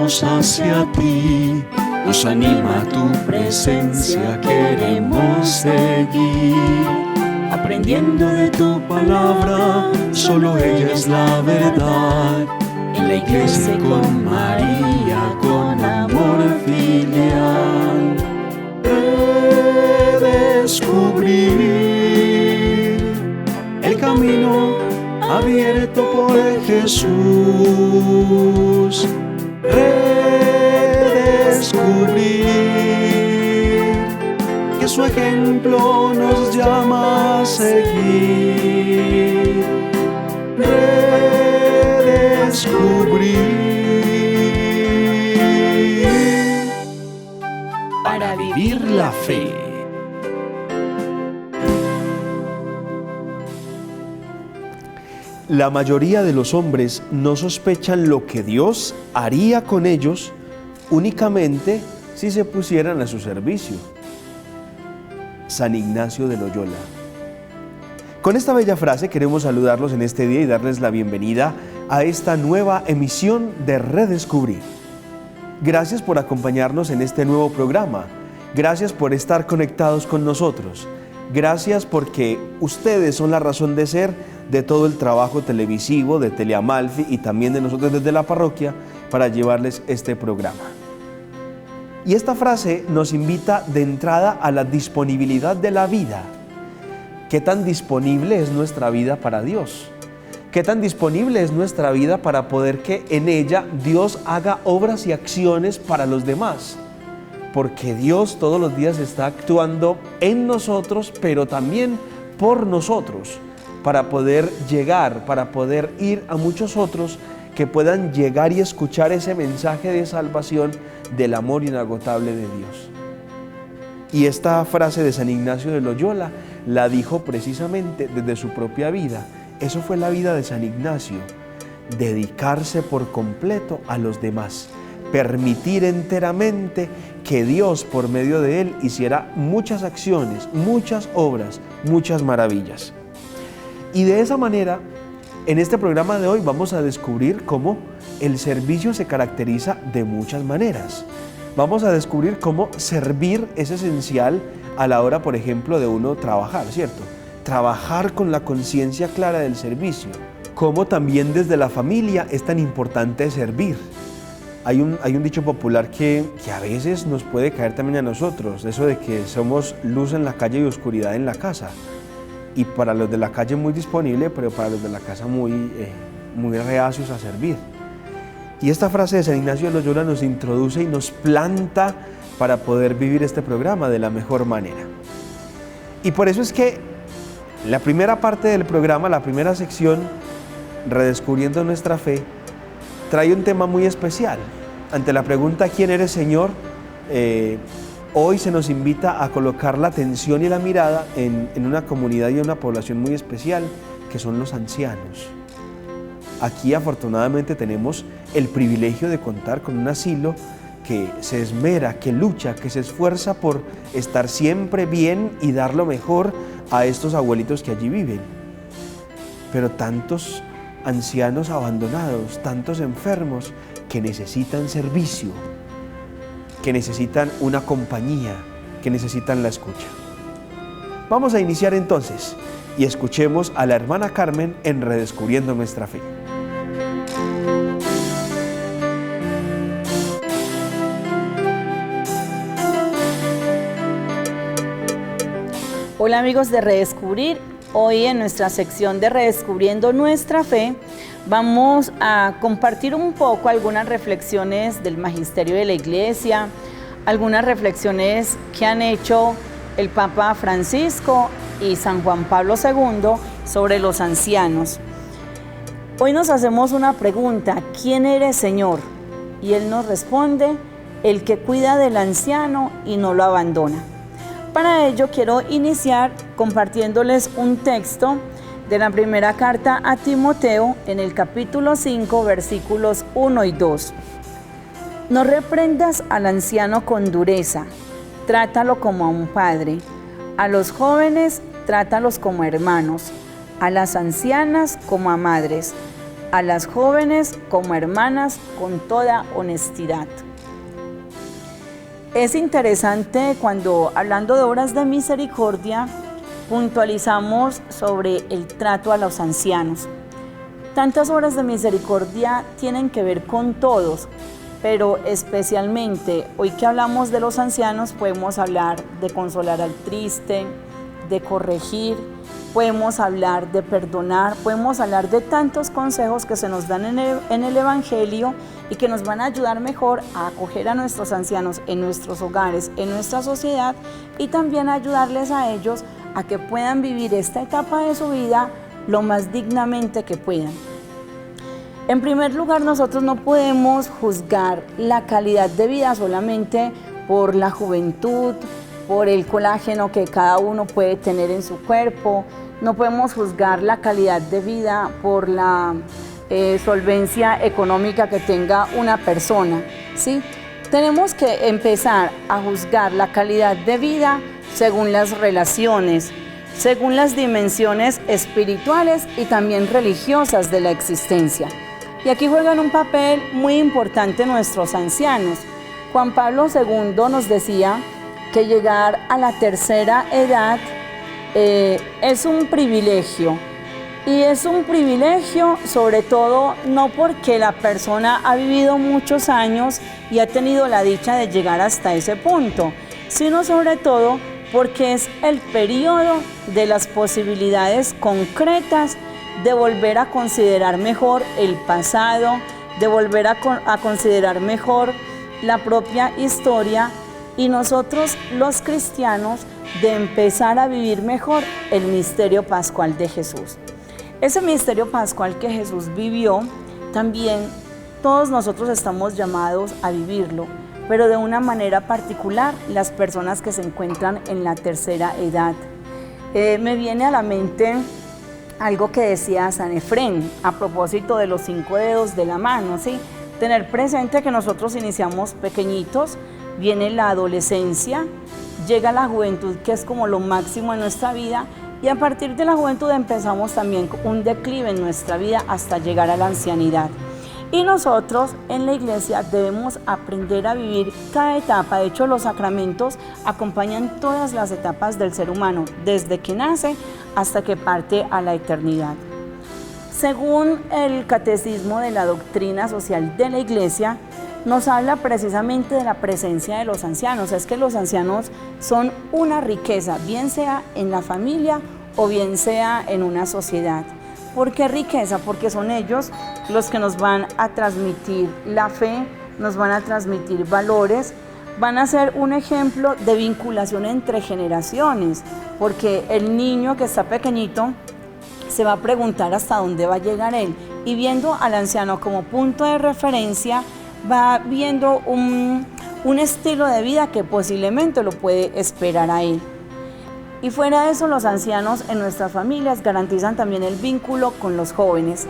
miramos hacia ti, nos anima tu presencia, queremos seguir, aprendiendo de tu palabra, solo ella es la verdad. En la iglesia con María, con amor filial, redescubrir el camino abierto por Jesús. Redescubrir que su ejemplo nos llama a seguir. Redescubrir para vivir la fe. La mayoría de los hombres no sospechan lo que Dios haría con ellos únicamente si se pusieran a su servicio. San Ignacio de Loyola. Con esta bella frase queremos saludarlos en este día y darles la bienvenida a esta nueva emisión de Redescubrir. Gracias por acompañarnos en este nuevo programa. Gracias por estar conectados con nosotros. Gracias porque ustedes son la razón de ser de todo el trabajo televisivo de Teleamalfi y también de nosotros desde la parroquia para llevarles este programa. Y esta frase nos invita de entrada a la disponibilidad de la vida. ¿Qué tan disponible es nuestra vida para Dios? ¿Qué tan disponible es nuestra vida para poder que en ella Dios haga obras y acciones para los demás? Porque Dios todos los días está actuando en nosotros, pero también por nosotros, para poder llegar, para poder ir a muchos otros que puedan llegar y escuchar ese mensaje de salvación del amor inagotable de Dios. Y esta frase de San Ignacio de Loyola la dijo precisamente desde su propia vida. Eso fue la vida de San Ignacio, dedicarse por completo a los demás, permitir enteramente que Dios por medio de él hiciera muchas acciones, muchas obras, muchas maravillas. Y de esa manera, en este programa de hoy vamos a descubrir cómo el servicio se caracteriza de muchas maneras. Vamos a descubrir cómo servir es esencial a la hora, por ejemplo, de uno trabajar, ¿cierto? Trabajar con la conciencia clara del servicio. Cómo también desde la familia es tan importante servir. Hay un dicho popular que a veces nos puede caer también a nosotros, eso de que somos luz en la calle y oscuridad en la casa. Y para los de la calle muy disponible, pero para los de la casa muy reacios a servir. Y esta frase de San Ignacio de Loyola nos introduce y nos planta para poder vivir este programa de la mejor manera. Y por eso es que la primera parte del programa, la primera sección, Redescubriendo nuestra fe, trae un tema muy especial. Ante la pregunta ¿quién eres, Señor?, hoy se nos invita a colocar la atención y la mirada en una comunidad y una población muy especial, que son los ancianos. Aquí afortunadamente tenemos el privilegio de contar con un asilo que se esmera, que lucha, que se esfuerza por estar siempre bien y dar lo mejor a estos abuelitos que allí viven. Pero tantos ancianos abandonados, tantos enfermos que necesitan servicio, que necesitan una compañía, que necesitan la escucha. Vamos a iniciar entonces y escuchemos a la hermana Carmen en Redescubriendo nuestra fe. Hola amigos de Redescubrir, hoy en nuestra sección de Redescubriendo nuestra fe vamos a compartir un poco algunas reflexiones del magisterio de la Iglesia, algunas reflexiones que han hecho el Papa Francisco y San Juan Pablo II sobre los ancianos. Hoy nos hacemos una pregunta: ¿quién eres, Señor? Y Él nos responde: el que cuida del anciano y no lo abandona. Para ello quiero iniciar compartiéndoles un texto de la primera carta a Timoteo en el capítulo 5, versículos 1 y 2. No reprendas al anciano con dureza, trátalo como a un padre. A los jóvenes, trátalos como hermanos. A las ancianas como a madres, a las jóvenes como hermanas con toda honestidad. Es interesante cuando, hablando de obras de misericordia, puntualizamos sobre el trato a los ancianos. Tantas obras de misericordia tienen que ver con todos, pero especialmente hoy que hablamos de los ancianos podemos hablar de consolar al triste, de corregir, podemos hablar de perdonar, podemos hablar de tantos consejos que se nos dan en el Evangelio y que nos van a ayudar mejor a acoger a nuestros ancianos en nuestros hogares, en nuestra sociedad, y también ayudarles a ellos a que puedan vivir esta etapa de su vida lo más dignamente que puedan. En primer lugar, nosotros no podemos juzgar la calidad de vida solamente por la juventud, por el colágeno que cada uno puede tener en su cuerpo. No podemos juzgar la calidad de vida por la solvencia económica que tenga una persona, ¿sí? Tenemos que empezar a juzgar la calidad de vida según las relaciones, según las dimensiones espirituales y también religiosas de la existencia. Y aquí juegan un papel muy importante nuestros ancianos. Juan Pablo II nos decía que llegar a la tercera edad es un privilegio. Y es un privilegio sobre todo no porque la persona ha vivido muchos años y ha tenido la dicha de llegar hasta ese punto, sino sobre todo porque es el periodo de las posibilidades concretas de volver a considerar mejor el pasado, de volver a considerar mejor la propia historia, y nosotros los cristianos de empezar a vivir mejor el misterio pascual de Jesús. Ese misterio pascual que Jesús vivió, también todos nosotros estamos llamados a vivirlo, pero de una manera particular las personas que se encuentran en la tercera edad. Me viene a la mente algo que decía San Efrén a propósito de los 5 dedos de la mano, ¿sí? Tener presente que nosotros iniciamos pequeñitos, viene la adolescencia, llega la juventud, que es como lo máximo en nuestra vida, y a partir de la juventud empezamos también un declive en nuestra vida hasta llegar a la ancianidad. Y nosotros en la iglesia debemos aprender a vivir cada etapa. De hecho, los sacramentos acompañan todas las etapas del ser humano, desde que nace hasta que parte a la eternidad. Según el Catecismo de la Doctrina Social de la Iglesia, nos habla precisamente de la presencia de los ancianos. Es que los ancianos son una riqueza, bien sea en la familia o bien sea en una sociedad. ¿Por qué riqueza? Porque son ellos los que nos van a transmitir la fe, nos van a transmitir valores, van a ser un ejemplo de vinculación entre generaciones, porque el niño que está pequeñito se va a preguntar hasta dónde va a llegar él, y viendo al anciano como punto de referencia, va viendo un estilo de vida que posiblemente lo puede esperar a él. Y fuera de eso, los ancianos en nuestras familias garantizan también el vínculo con los jóvenes.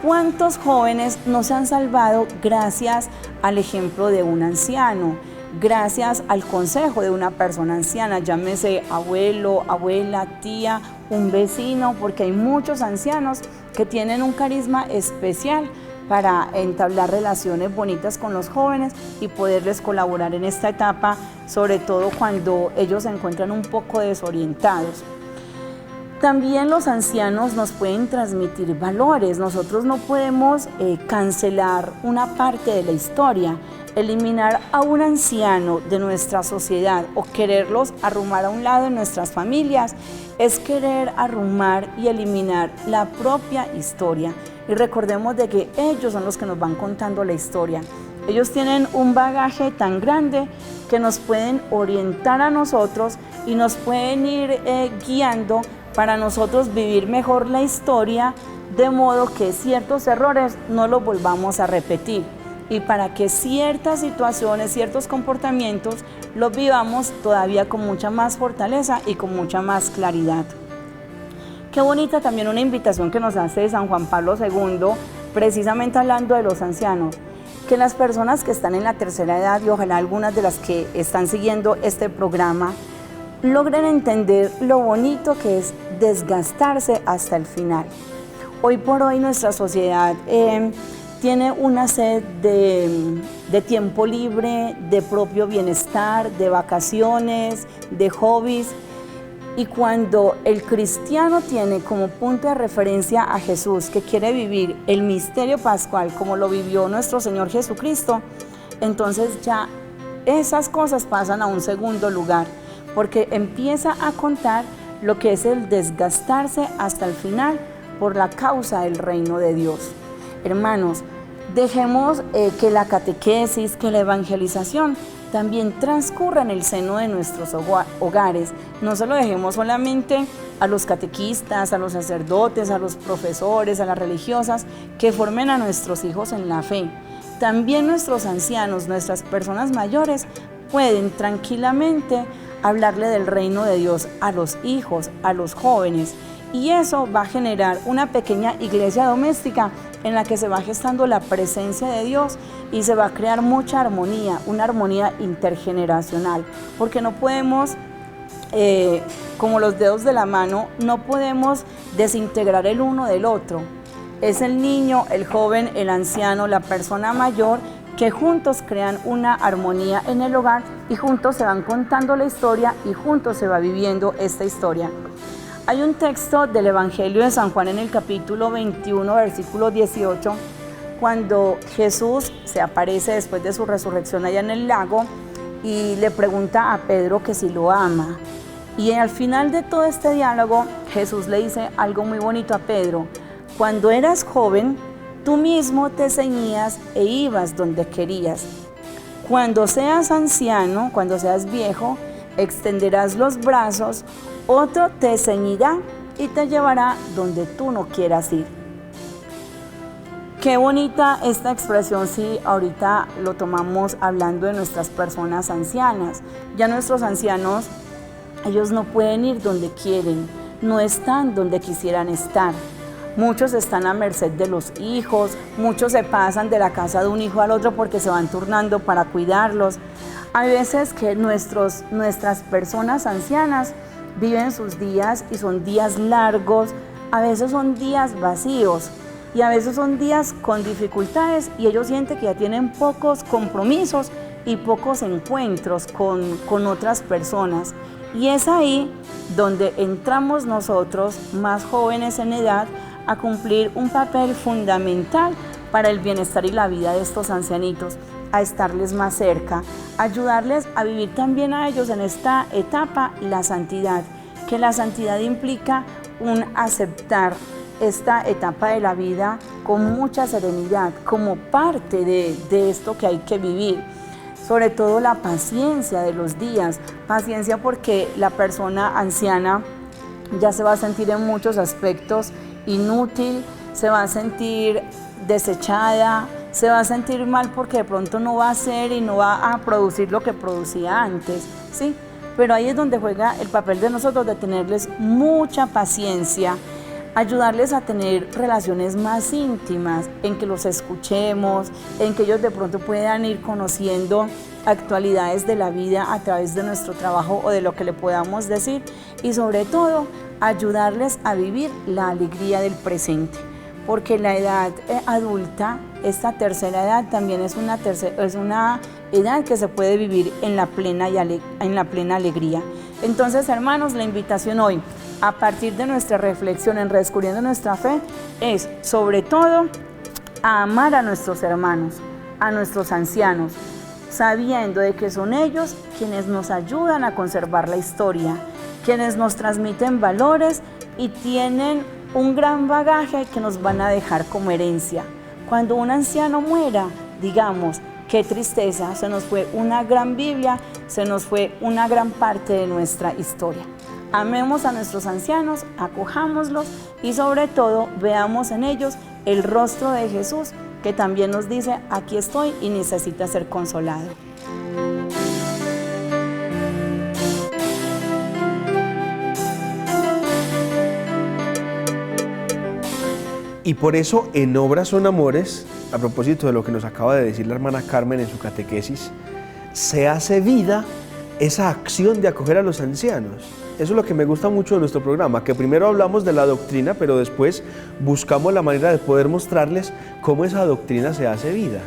¿Cuántos jóvenes no se han salvado gracias al ejemplo de un anciano? Gracias al consejo de una persona anciana, llámese abuelo, abuela, tía, un vecino, porque hay muchos ancianos que tienen un carisma especial para entablar relaciones bonitas con los jóvenes y poderles colaborar en esta etapa, sobre todo cuando ellos se encuentran un poco desorientados. También los ancianos nos pueden transmitir valores. Nosotros no podemos cancelar una parte de la historia. Eliminar a un anciano de nuestra sociedad o quererlos arrumar a un lado en nuestras familias es querer arrumar y eliminar la propia historia. Y recordemos de que ellos son los que nos van contando la historia. Ellos tienen un bagaje tan grande que nos pueden orientar a nosotros y nos pueden ir guiando para nosotros vivir mejor la historia, de modo que ciertos errores no los volvamos a repetir y para que ciertas situaciones, ciertos comportamientos los vivamos todavía con mucha más fortaleza y con mucha más claridad. Qué bonita también una invitación que nos hace San Juan Pablo II, precisamente hablando de los ancianos, que las personas que están en la tercera edad, y ojalá algunas de las que están siguiendo este programa, logren entender lo bonito que es desgastarse hasta el final. Hoy por hoy nuestra sociedad tiene una sed de tiempo libre, de propio bienestar, de vacaciones, de hobbies. Y cuando el cristiano tiene como punto de referencia a Jesús, que quiere vivir el misterio pascual como lo vivió nuestro Señor Jesucristo, entonces ya esas cosas pasan a un segundo lugar, porque empieza a contar lo que es el desgastarse hasta el final por la causa del reino de Dios. Hermanos, dejemos que la catequesis, que la evangelización también transcurra en el seno de nuestros hogares. No se lo dejemos solamente a los catequistas, a los sacerdotes, a los profesores, a las religiosas, que formen a nuestros hijos en la fe. También nuestros ancianos, nuestras personas mayores, pueden tranquilamente hablarle del reino de Dios a los hijos, a los jóvenes. Y eso va a generar una pequeña iglesia doméstica en la que se va gestando la presencia de Dios y se va a crear mucha armonía, una armonía intergeneracional, porque no podemos, como los dedos de la mano, no podemos desintegrar el uno del otro. Es el niño, el joven, el anciano, la persona mayor, que juntos crean una armonía en el hogar y juntos se van contando la historia y juntos se va viviendo esta historia. Hay un texto del Evangelio de San Juan en el capítulo 21, versículo 18, cuando Jesús se aparece después de su resurrección allá en el lago y le pregunta a Pedro que si lo ama. Y al final de todo este diálogo, Jesús le dice algo muy bonito a Pedro: cuando eras joven, tú mismo te ceñías e ibas donde querías. Cuando seas anciano, cuando seas viejo, extenderás los brazos, otro te ceñirá y te llevará donde tú no quieras ir. Qué bonita esta expresión si ahorita lo tomamos hablando de nuestras personas ancianas. Ya nuestros ancianos, ellos no pueden ir donde quieren, no están donde quisieran estar. Muchos están a merced de los hijos, muchos se pasan de la casa de un hijo al otro porque se van turnando para cuidarlos. Hay veces que nuestras personas ancianas viven sus días y son días largos, a veces son días vacíos y a veces son días con dificultades y ellos sienten que ya tienen pocos compromisos y pocos encuentros con otras personas. Y es ahí donde entramos nosotros, más jóvenes en edad, a cumplir un papel fundamental para el bienestar y la vida de estos ancianitos, a estarles más cerca, ayudarles a vivir también a ellos en esta etapa la santidad, que la santidad implica un aceptar esta etapa de la vida con mucha serenidad, como parte de esto que hay que vivir. Sobre todo la paciencia de los días, paciencia porque la persona anciana ya se va a sentir en muchos aspectos inútil, se va a sentir desechada, se va a sentir mal porque de pronto no va a hacer y no va a producir lo que producía antes, ¿sí? Pero ahí es donde juega el papel de nosotros de tenerles mucha paciencia, ayudarles a tener relaciones más íntimas, en que los escuchemos, en que ellos de pronto puedan ir conociendo actualidades de la vida a través de nuestro trabajo o de lo que le podamos decir, y sobre todo ayudarles a vivir la alegría del presente, porque la edad adulta, esta tercera edad, también es una edad que se puede vivir en la plena alegría. Entonces, hermanos, la invitación hoy, a partir de nuestra reflexión en Redescubriendo Nuestra Fe, es sobre todo a amar a nuestros hermanos, a nuestros ancianos, sabiendo de que son ellos quienes nos ayudan a conservar la historia, quienes nos transmiten valores y tienen un gran bagaje que nos van a dejar como herencia. Cuando un anciano muera, digamos, qué tristeza, se nos fue una gran Biblia, se nos fue una gran parte de nuestra historia. Amemos a nuestros ancianos, acojámoslos y sobre todo veamos en ellos el rostro de Jesús, que también nos dice: aquí estoy y necesita ser consolado. Y por eso en Obras son Amores, a propósito de lo que nos acaba de decir la hermana Carmen en su catequesis, se hace vida esa acción de acoger a los ancianos. Eso es lo que me gusta mucho de nuestro programa, que primero hablamos de la doctrina, pero después buscamos la manera de poder mostrarles cómo esa doctrina se hace vida.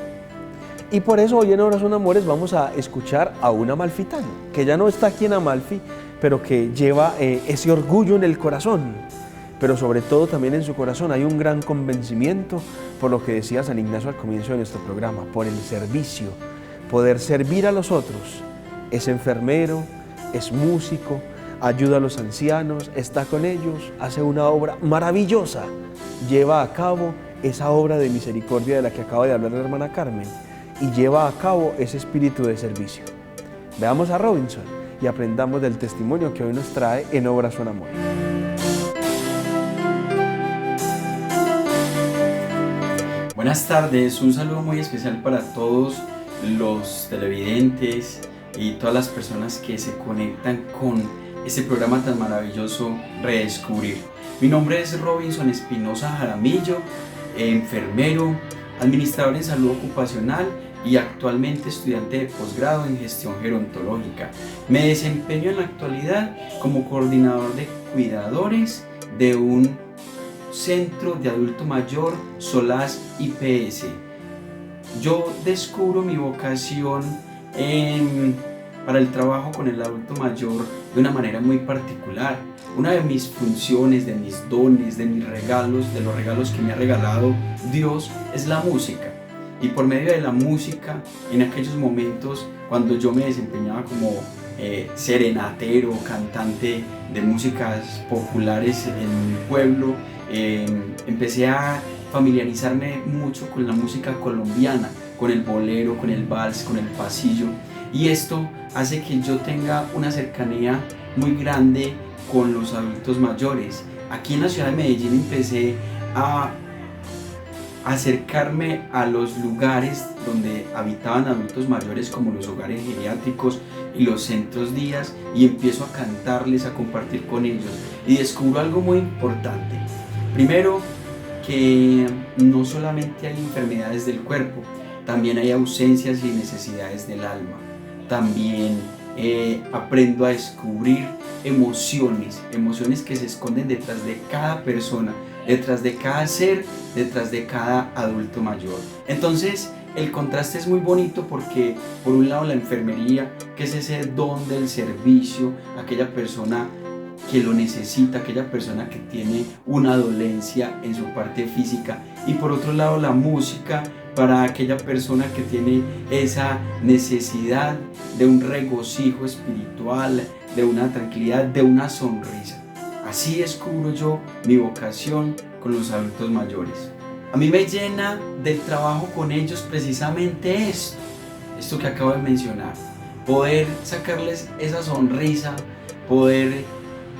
Y por eso hoy en Oración Amores vamos a escuchar a un amalfitano, que ya no está aquí en Amalfi, pero que lleva ese orgullo en el corazón. Pero sobre todo también en su corazón hay un gran convencimiento por lo que decía San Ignacio al comienzo de nuestro programa, por el servicio, poder servir a los otros. Es enfermero, es músico, ayuda a los ancianos, está con ellos, hace una obra maravillosa, lleva a cabo esa obra de misericordia de la que acaba de hablar la hermana Carmen y lleva a cabo ese espíritu de servicio. Veamos a Robinson y aprendamos del testimonio que hoy nos trae en Oración Amores. Buenas tardes, un saludo muy especial para todos los televidentes y todas las personas que se conectan con este programa tan maravilloso, Redescubrir. Mi nombre es Robinson Espinosa Jaramillo, enfermero, administrador en salud ocupacional y actualmente estudiante de posgrado en gestión gerontológica. Me desempeño en la actualidad como coordinador de cuidadores de un Centro de Adulto Mayor Solaz IPS. Yo descubro mi vocación para el trabajo con el adulto mayor de una manera muy particular. Una de mis funciones, de mis dones, de mis regalos, de los regalos que me ha regalado Dios, es la música. Y por medio de la música, en aquellos momentos cuando yo me desempeñaba como serenatero, cantante de músicas populares en mi pueblo, empecé a familiarizarme mucho con la música colombiana, con el bolero, con el vals, con el pasillo, y esto hace que yo tenga una cercanía muy grande con los adultos mayores. Aquí en la ciudad de Medellín empecé a acercarme a los lugares donde habitaban adultos mayores, como los hogares geriátricos y los centros días, y empiezo a cantarles, a compartir con ellos, y descubro algo muy importante. Primero, que no solamente hay enfermedades del cuerpo, también hay ausencias y necesidades del alma. También aprendo a descubrir emociones que se esconden detrás de cada persona, detrás de cada ser, detrás de cada adulto mayor. Entonces, el contraste es muy bonito porque, por un lado, la enfermería, que es ese don del servicio, aquella persona que lo necesita, aquella persona que tiene una dolencia en su parte física, y por otro lado la música para aquella persona que tiene esa necesidad de un regocijo espiritual, de una tranquilidad, de una sonrisa. Así descubro yo mi vocación con los adultos mayores. A mí me llena del trabajo con ellos precisamente esto que acabo de mencionar, poder sacarles esa sonrisa, poder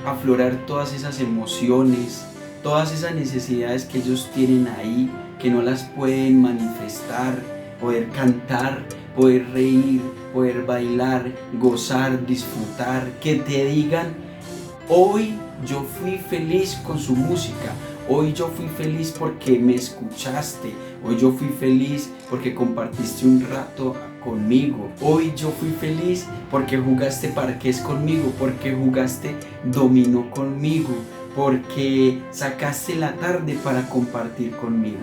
aflorar todas esas emociones, todas esas necesidades que ellos tienen ahí, que no las pueden manifestar, poder cantar, poder reír, poder bailar, gozar, disfrutar, que te digan: hoy yo fui feliz con su música, hoy yo fui feliz porque me escuchaste, hoy yo fui feliz porque compartiste un rato conmigo, hoy yo fui feliz porque jugaste parqués conmigo, porque jugaste dominó conmigo, porque sacaste la tarde para compartir conmigo.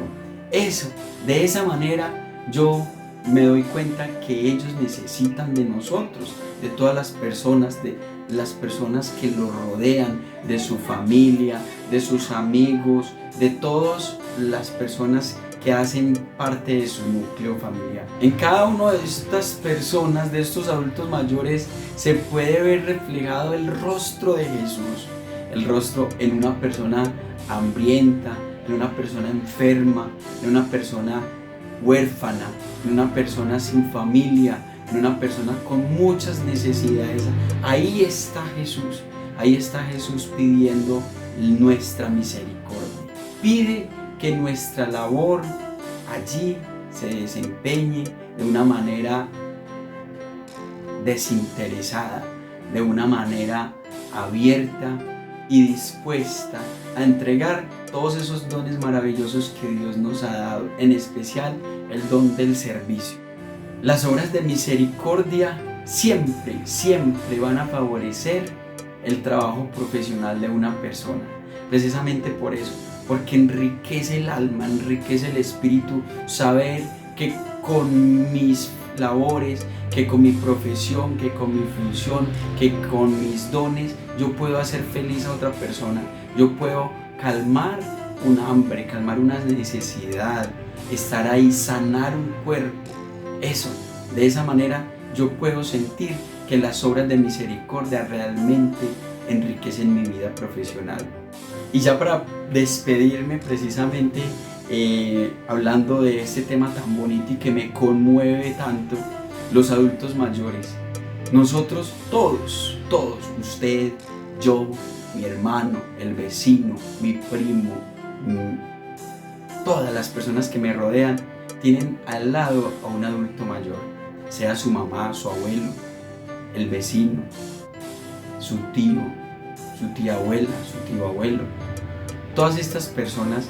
De esa manera yo me doy cuenta que ellos necesitan de nosotros, de todas las personas, de las personas que lo rodean, de su familia, de sus amigos, de todas las personas que hacen parte de su núcleo familiar. En cada una de estas personas, de estos adultos mayores, se puede ver reflejado el rostro de Jesús, el rostro en una persona hambrienta, en una persona enferma, en una persona huérfana, en una persona sin familia, en una persona con muchas necesidades. Ahí está Jesús pidiendo nuestra misericordia. Pide que nuestra labor allí se desempeñe de una manera desinteresada, de una manera abierta y dispuesta a entregar todos esos dones maravillosos que Dios nos ha dado, en especial el don del servicio. Las obras de misericordia siempre van a favorecer el trabajo profesional de una persona. Precisamente por eso, porque enriquece el alma, enriquece el espíritu, saber que con mis labores, que con mi profesión, que con mi función, que con mis dones, yo puedo hacer feliz a otra persona, yo puedo calmar un hambre, calmar una necesidad, estar ahí, sanar un cuerpo. Eso, de esa manera yo puedo sentir que las obras de misericordia realmente enriquecen mi vida profesional. Y ya para despedirme precisamente, hablando de este tema tan bonito y que me conmueve tanto, los adultos mayores. Nosotros todos, usted, yo, mi hermano, el vecino, mi primo, todas las personas que me rodean tienen al lado a un adulto mayor, sea su mamá, su abuelo, el vecino, su tío, su tía abuela, su tío abuelo. Todas estas personas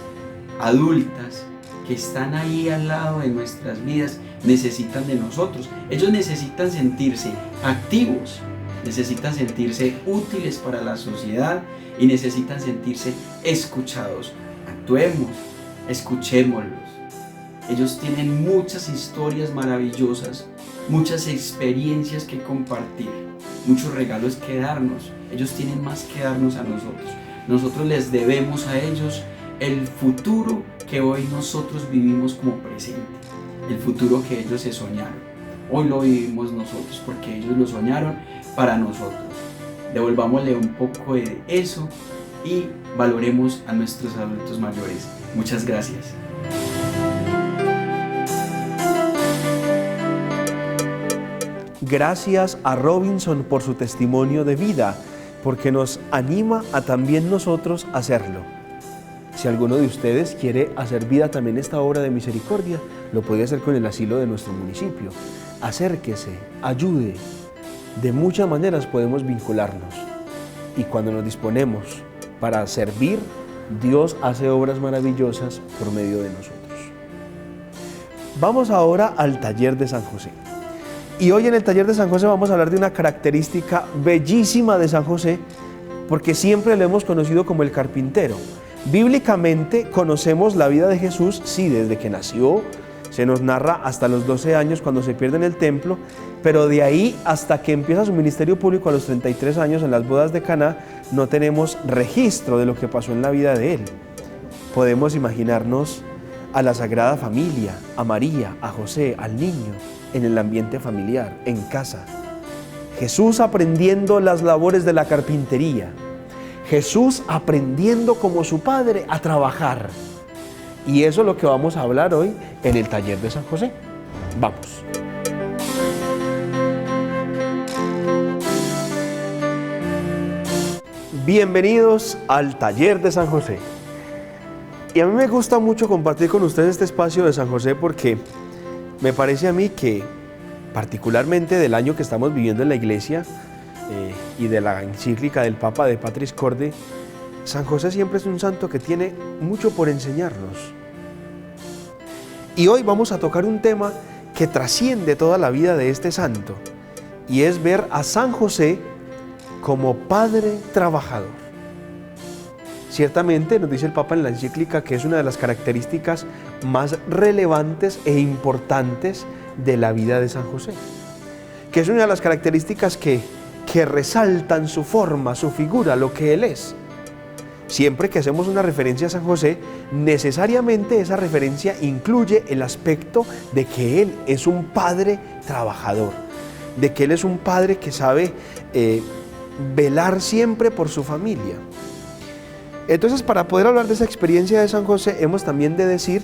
adultas que están ahí al lado de nuestras vidas necesitan de nosotros. Ellos necesitan sentirse activos, necesitan sentirse útiles para la sociedad y necesitan sentirse escuchados. Actuemos, escuchémoslos. Ellos tienen muchas historias maravillosas, muchas experiencias que compartir, muchos regalos que darnos. Ellos tienen más que darnos a nosotros. Nosotros les debemos a ellos el futuro que hoy nosotros vivimos como presente, el futuro que ellos se soñaron. Hoy lo vivimos nosotros porque ellos lo soñaron para nosotros. Devolvámosle un poco de eso y valoremos a nuestros adultos mayores. Muchas gracias. Gracias a Robinson por su testimonio de vida, porque nos anima a también nosotros hacerlo. Si alguno de ustedes quiere hacer vida también esta obra de misericordia, lo puede hacer con el asilo de nuestro municipio. Acérquese, ayude. De muchas maneras podemos vincularnos. Y cuando nos disponemos para servir, Dios hace obras maravillosas por medio de nosotros. Vamos ahora al taller de San José. Y hoy en el taller de San José vamos a hablar de una característica bellísima de San José, porque siempre lo hemos conocido como el carpintero. Bíblicamente conocemos la vida de Jesús, sí, desde que nació, se nos narra hasta los 12 años cuando se pierde en el templo, pero de ahí hasta que empieza su ministerio público a los 33 años en las bodas de Caná, no tenemos registro de lo que pasó en la vida de él. Podemos imaginarnos a la Sagrada Familia, a María, a José, al niño, en el ambiente familiar, en casa. Jesús aprendiendo las labores de la carpintería. Jesús aprendiendo como su padre a trabajar. Y eso es lo que vamos a hablar hoy en el taller de San José. Vamos. Bienvenidos al taller de San José. Y a mí me gusta mucho compartir con ustedes este espacio de San José porque me parece a mí que, particularmente del año que estamos viviendo en la Iglesia y de la encíclica del Papa de Patris Corde, San José siempre es un santo que tiene mucho por enseñarnos. Y hoy vamos a tocar un tema que trasciende toda la vida de este santo, y es ver a San José como padre trabajador. Ciertamente nos dice el Papa en la encíclica que es una de las características más relevantes e importantes de la vida de San José, que es una de las características que resaltan su forma, su figura, lo que él es. Siempre que hacemos una referencia a San José, necesariamente esa referencia incluye el aspecto de que él es un padre trabajador, de que él es un padre que sabe velar siempre por su familia. Entonces, para poder hablar de esa experiencia de San José, hemos también de decir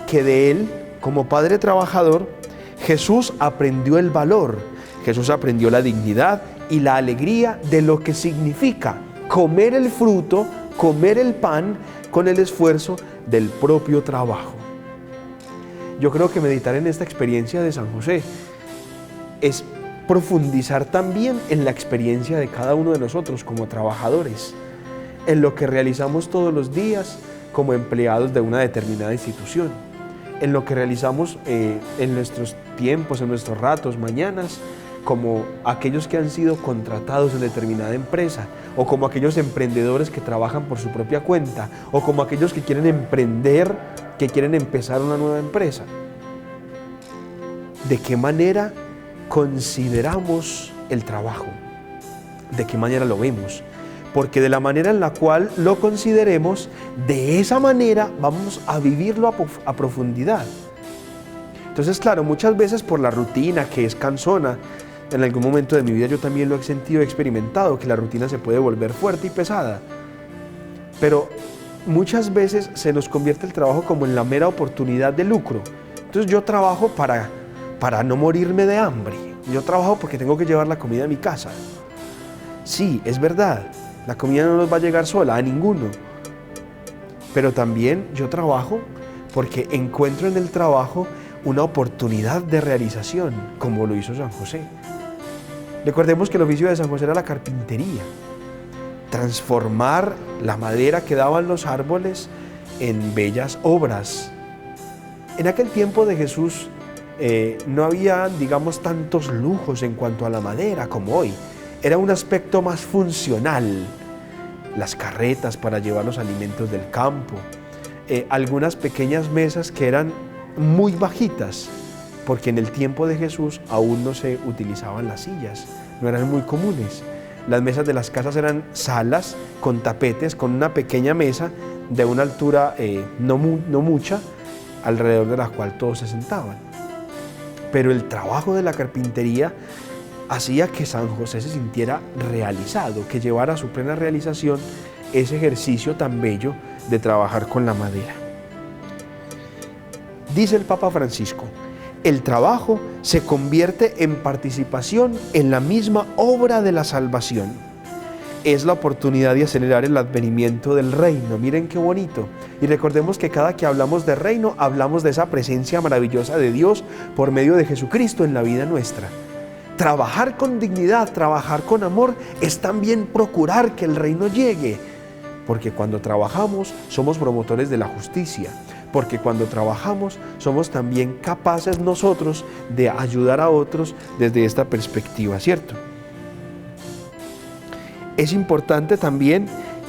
que de él, como padre trabajador, Jesús aprendió el valor, Jesús aprendió la dignidad y la alegría de lo que significa comer el fruto, comer el pan con el esfuerzo del propio trabajo. Yo creo que meditar en esta experiencia de San José es profundizar también en la experiencia de cada uno de nosotros como trabajadores, en lo que realizamos todos los días como empleados de una determinada institución, en lo que realizamos en nuestros tiempos, en nuestros ratos, mañanas, como aquellos que han sido contratados en determinada empresa, o como aquellos emprendedores que trabajan por su propia cuenta, o como aquellos que quieren emprender, que quieren empezar una nueva empresa. ¿De qué manera consideramos el trabajo? ¿De qué manera lo vemos? Porque de la manera en la cual lo consideremos, de esa manera vamos a vivirlo a profundidad. Entonces, claro, muchas veces por la rutina, que es cansona, en algún momento de mi vida yo también lo he sentido, he experimentado, que la rutina se puede volver fuerte y pesada. Pero muchas veces se nos convierte el trabajo como en la mera oportunidad de lucro. Entonces yo trabajo para no morirme de hambre. Yo trabajo porque tengo que llevar la comida a mi casa. Sí, es verdad, la comida no nos va a llegar sola, a ninguno. Pero también yo trabajo porque encuentro en el trabajo una oportunidad de realización, como lo hizo San José. Recordemos que el oficio de San José era la carpintería, transformar la madera que daban los árboles en bellas obras. En aquel tiempo de Jesús no había, digamos, tantos lujos en cuanto a la madera como hoy. Era un aspecto más funcional, las carretas para llevar los alimentos del campo, algunas pequeñas mesas que eran muy bajitas, porque en el tiempo de Jesús aún no se utilizaban las sillas, no eran muy comunes. Las mesas de las casas eran salas con tapetes, con una pequeña mesa de una altura no mucha, alrededor de la cual todos se sentaban. Pero el trabajo de la carpintería hacía que San José se sintiera realizado, que llevara a su plena realización ese ejercicio tan bello de trabajar con la madera. Dice el Papa Francisco, el trabajo se convierte en participación en la misma obra de la salvación. Es la oportunidad de acelerar el advenimiento del reino. Miren qué bonito. Y recordemos que cada que hablamos de reino, hablamos de esa presencia maravillosa de Dios por medio de Jesucristo en la vida nuestra. Trabajar con dignidad, trabajar con amor, es también procurar que el reino llegue. Porque cuando trabajamos, somos promotores de la justicia. Porque cuando trabajamos, somos también capaces nosotros de ayudar a otros desde esta perspectiva, ¿cierto? Es importante también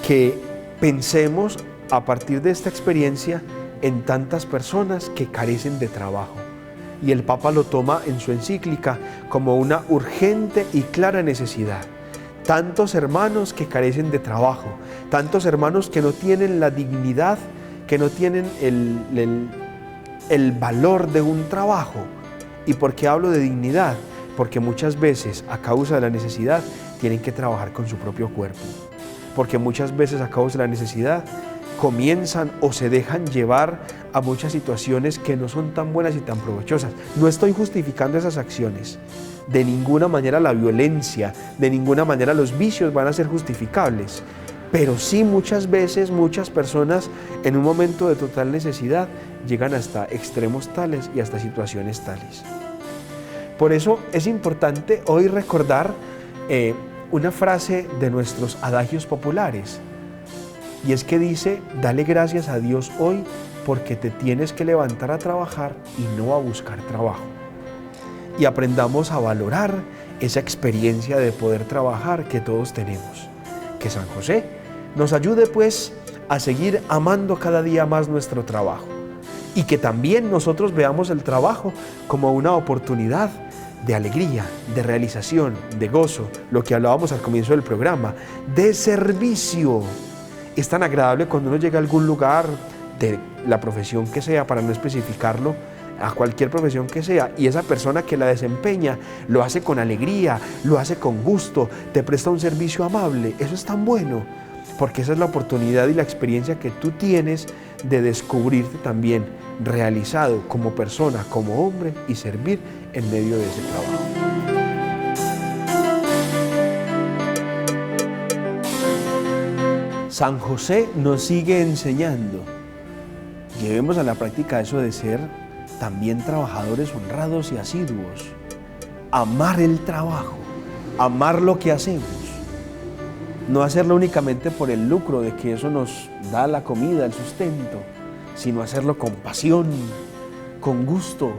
que pensemos a partir de esta experiencia en tantas personas que carecen de trabajo. Y el Papa lo toma en su encíclica como una urgente y clara necesidad. Tantos hermanos que carecen de trabajo, tantos hermanos que no tienen la dignidad, que no tienen el valor de un trabajo. ¿Y por qué hablo de dignidad? Porque muchas veces, a causa de la necesidad, tienen que trabajar con su propio cuerpo. Porque muchas veces, a causa de la necesidad, comienzan o se dejan llevar a muchas situaciones que no son tan buenas y tan provechosas. No estoy justificando esas acciones. De ninguna manera la violencia, de ninguna manera los vicios van a ser justificables. Pero sí muchas veces, muchas personas en un momento de total necesidad llegan hasta extremos tales y hasta situaciones tales. Por eso es importante hoy recordar una frase de nuestros adagios populares. Y es que dice, dale gracias a Dios hoy porque te tienes que levantar a trabajar y no a buscar trabajo. Y aprendamos a valorar esa experiencia de poder trabajar que todos tenemos. Que San José nos ayude pues a seguir amando cada día más nuestro trabajo. Y que también nosotros veamos el trabajo como una oportunidad de alegría, de realización, de gozo, lo que hablábamos al comienzo del programa, de servicio. Es tan agradable cuando uno llega a algún lugar de la profesión que sea, para no especificarlo, a cualquier profesión que sea, y esa persona que la desempeña lo hace con alegría, lo hace con gusto, te presta un servicio amable. Eso es tan bueno, porque esa es la oportunidad y la experiencia que tú tienes de descubrirte también realizado como persona, como hombre, y servir en medio de ese trabajo. San José nos sigue enseñando. Llevemos a la práctica eso de ser también trabajadores honrados y asiduos. Amar el trabajo, amar lo que hacemos. No hacerlo únicamente por el lucro de que eso nos da la comida, el sustento, sino hacerlo con pasión, con gusto,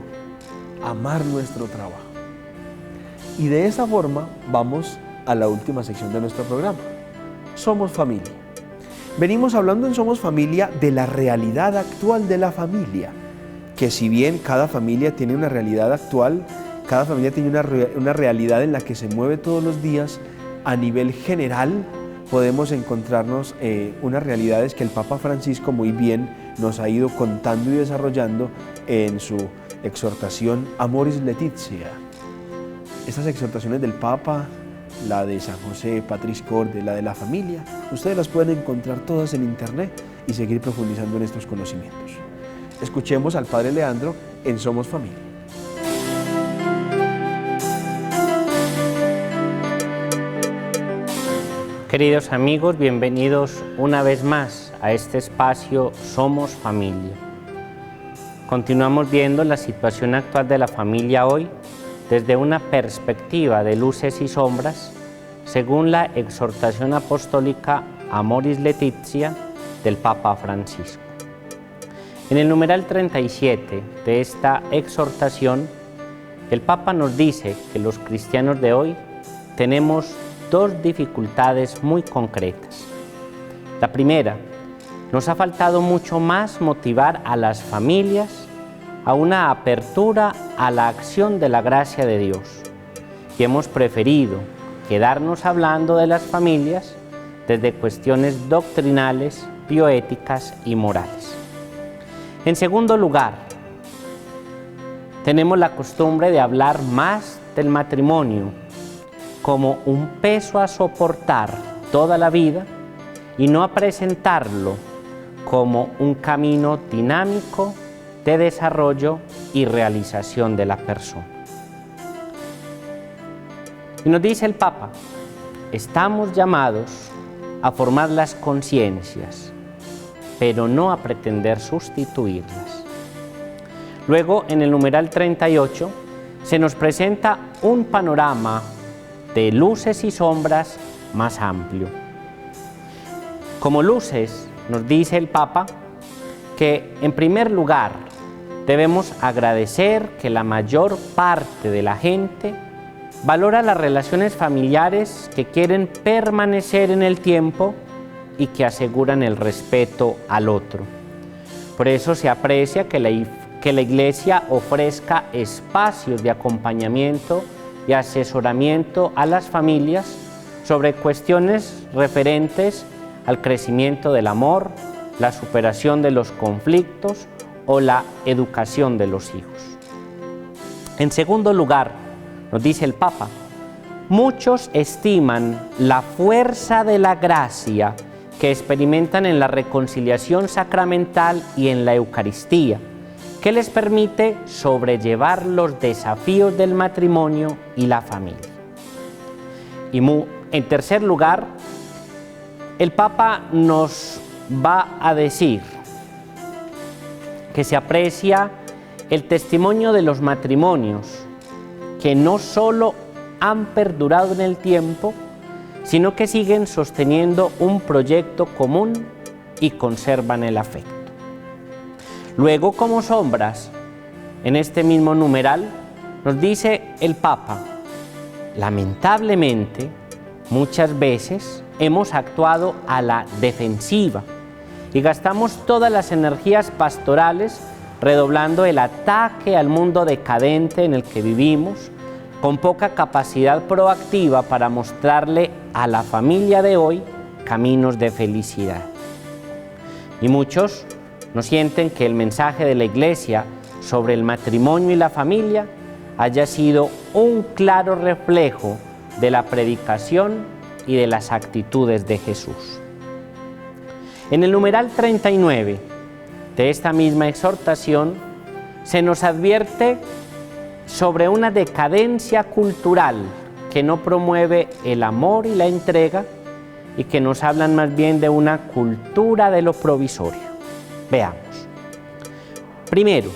amar nuestro trabajo. Y de esta forma vamos a la última sección de nuestro programa. Somos familia. Venimos hablando en Somos Familia de la realidad actual de la familia, que si bien cada familia tiene una realidad actual, cada familia tiene una realidad en la que se mueve todos los días, a nivel general podemos encontrarnos unas realidades que el Papa Francisco muy bien nos ha ido contando y desarrollando en su exhortación Amoris Laetitia. Estas exhortaciones del Papa, la de San José, Patris Corde, la de la familia, ustedes las pueden encontrar todas en internet y seguir profundizando en estos conocimientos. Escuchemos al Padre Leandro en Somos Familia. Queridos amigos, bienvenidos una vez más a este espacio Somos Familia. Continuamos viendo la situación actual de la familia hoy desde una perspectiva de luces y sombras, según la exhortación apostólica Amoris Laetitia del Papa Francisco. En el numeral 37 de esta exhortación, el Papa nos dice que los cristianos de hoy tenemos dos dificultades muy concretas. La primera, nos ha faltado mucho más motivar a las familias a una apertura a la acción de la gracia de Dios, y hemos preferido quedarnos hablando de las familias desde cuestiones doctrinales, bioéticas y morales. En segundo lugar, tenemos la costumbre de hablar más del matrimonio como un peso a soportar toda la vida y no a presentarlo como un camino dinámico de desarrollo y realización de la persona. Y nos dice el Papa, estamos llamados a formar las conciencias, pero no a pretender sustituirlas. Luego, en el numeral 38, se nos presenta un panorama de luces y sombras más amplio. Como luces, nos dice el Papa que, en primer lugar, debemos agradecer que la mayor parte de la gente valora las relaciones familiares que quieren permanecer en el tiempo y que aseguran el respeto al otro. Por eso se aprecia que la Iglesia ofrezca espacios de acompañamiento y asesoramiento a las familias sobre cuestiones referentes al crecimiento del amor, la superación de los conflictos o la educación de los hijos. En segundo lugar, nos dice el Papa, muchos estiman la fuerza de la gracia que experimentan en la reconciliación sacramental y en la Eucaristía, que les permite sobrellevar los desafíos del matrimonio y la familia. Y en tercer lugar, el Papa nos va a decir que se aprecia el testimonio de los matrimonios que no solo han perdurado en el tiempo, sino que siguen sosteniendo un proyecto común y conservan el afecto. Luego, como sombras, en este mismo numeral, nos dice el Papa, lamentablemente, muchas veces hemos actuado a la defensiva y gastamos todas las energías pastorales redoblando el ataque al mundo decadente en el que vivimos, con poca capacidad proactiva para mostrarle a la familia de hoy caminos de felicidad. Y muchos no sienten que el mensaje de la Iglesia sobre el matrimonio y la familia haya sido un claro reflejo de la predicación y de las actitudes de Jesús. En el numeral 39 de esta misma exhortación se nos advierte sobre una decadencia cultural que no promueve el amor y la entrega y que nos hablan más bien de una cultura de lo provisorio. Veamos. Primero,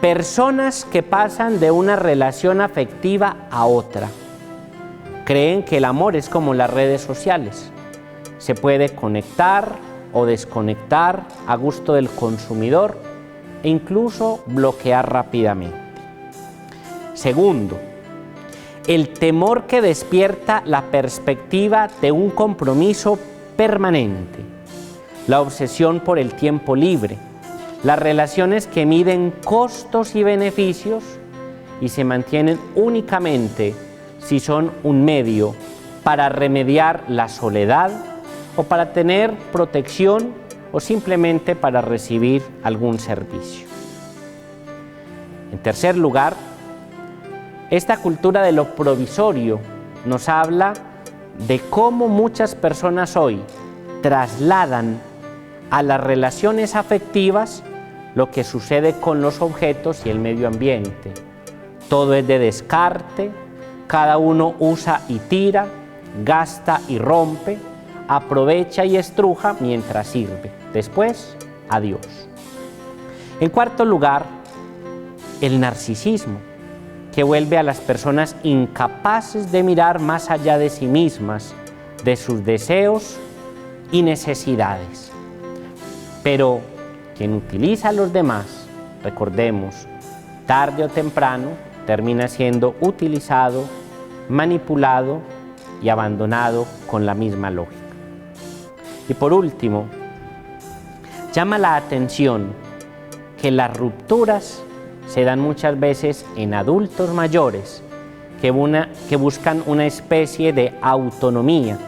personas que pasan de una relación afectiva a otra. Creen que el amor es como las redes sociales. Se puede conectar o desconectar a gusto del consumidor e incluso bloquear rápidamente. Segundo, el temor que despierta la perspectiva de un compromiso permanente, la obsesión por el tiempo libre, las relaciones que miden costos y beneficios y se mantienen únicamente si son un medio para remediar la soledad o para tener protección o simplemente para recibir algún servicio. En tercer lugar, esta cultura de lo provisorio nos habla de cómo muchas personas hoy trasladan a las relaciones afectivas lo que sucede con los objetos y el medio ambiente. Todo es de descarte, cada uno usa y tira, gasta y rompe, aprovecha y estruja mientras sirve. Después, adiós. En cuarto lugar, el narcisismo, que vuelve a las personas incapaces de mirar más allá de sí mismas, de sus deseos y necesidades. Pero quien utiliza a los demás, recordemos, tarde o temprano termina siendo utilizado, manipulado y abandonado con la misma lógica. Y por último, llama la atención que las rupturas se dan muchas veces en adultos mayores que buscan una especie de autonomía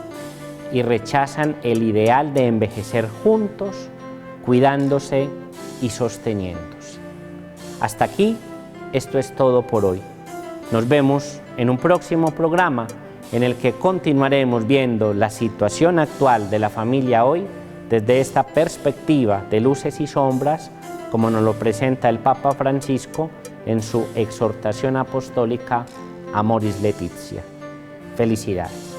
y rechazan el ideal de envejecer juntos, cuidándose y sosteniéndose. Hasta aquí, esto es todo por hoy. Nos vemos en un próximo programa en el que continuaremos viendo la situación actual de la familia hoy desde esta perspectiva de luces y sombras, como nos lo presenta el Papa Francisco en su exhortación apostólica Amoris Laetitia. Felicidades.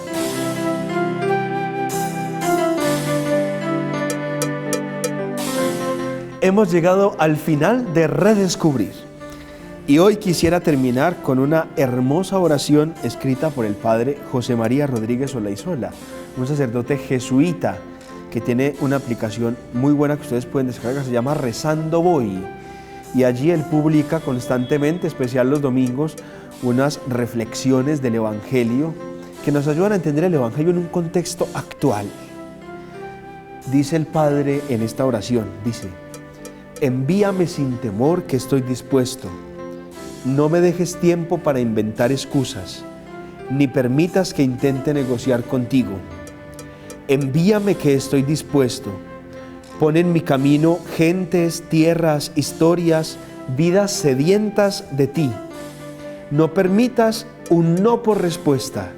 Hemos llegado al final de Redescubrir y hoy quisiera terminar con una hermosa oración escrita por el padre José María Rodríguez Olaizola, un sacerdote jesuita que tiene una aplicación muy buena que ustedes pueden descargar, se llama Rezando Voy, y allí él publica constantemente, especial los domingos, unas reflexiones del Evangelio que nos ayudan a entender el Evangelio en un contexto actual. Dice el Padre en esta oración, dice: envíame sin temor que estoy dispuesto, no me dejes tiempo para inventar excusas, ni permitas que intente negociar contigo. Envíame que estoy dispuesto. Pon en mi camino gentes, tierras, historias, vidas sedientas de ti. No permitas un no por respuesta.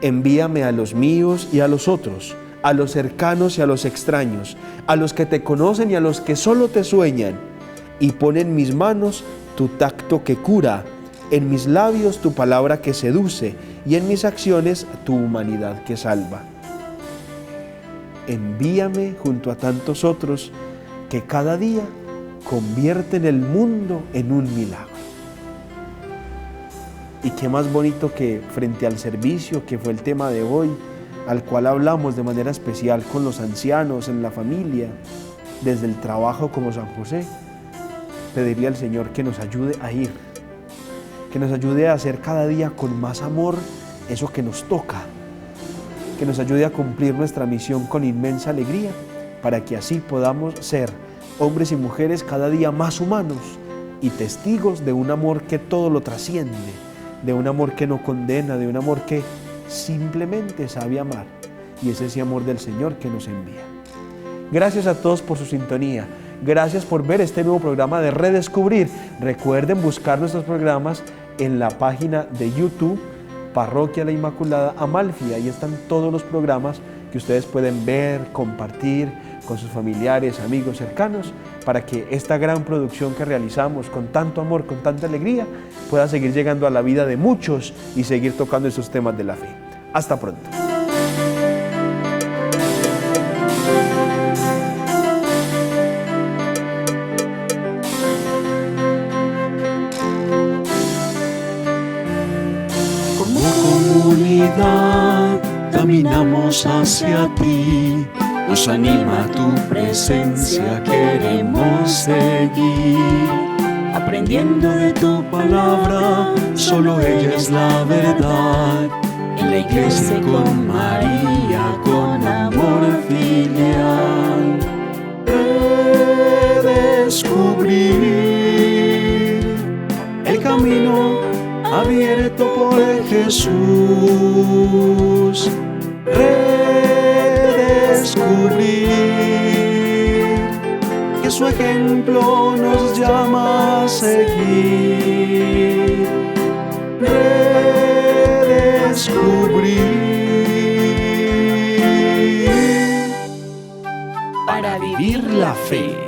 Envíame a los míos y a los otros, a los cercanos y a los extraños, a los que te conocen y a los que solo te sueñan. Y pon en mis manos tu tacto que cura, en mis labios tu palabra que seduce y en mis acciones tu humanidad que salva. Envíame junto a tantos otros que cada día convierten el mundo en un milagro. Y qué más bonito que frente al servicio, que fue el tema de hoy, al cual hablamos de manera especial con los ancianos en la familia, desde el trabajo como San José, pedirle al Señor que nos ayude a ir, que nos ayude a hacer cada día con más amor eso que nos toca, que nos ayude a cumplir nuestra misión con inmensa alegría, para que así podamos ser hombres y mujeres cada día más humanos y testigos de un amor que todo lo trasciende, de un amor que no condena, de un amor que simplemente sabe amar, y es ese amor del Señor que nos envía. Gracias a todos por su sintonía, gracias por ver este nuevo programa de Redescubrir. Recuerden buscar nuestros programas en la página de YouTube Parroquia La Inmaculada Amalfi. Ahí están todos los programas que ustedes pueden ver, compartir con sus familiares, amigos, cercanos, para que esta gran producción que realizamos con tanto amor, con tanta alegría, pueda seguir llegando a la vida de muchos y seguir tocando esos temas de la fe. Hasta pronto. Caminamos hacia ti, nos anima tu presencia, queremos seguir. aprendiendo de tu palabra, solo ella es la verdad. En la iglesia con María, con amor filial, redescubrir el camino abierto por Jesús. Redescubrir que su ejemplo nos llama a seguir. Redescubrir para vivir la fe.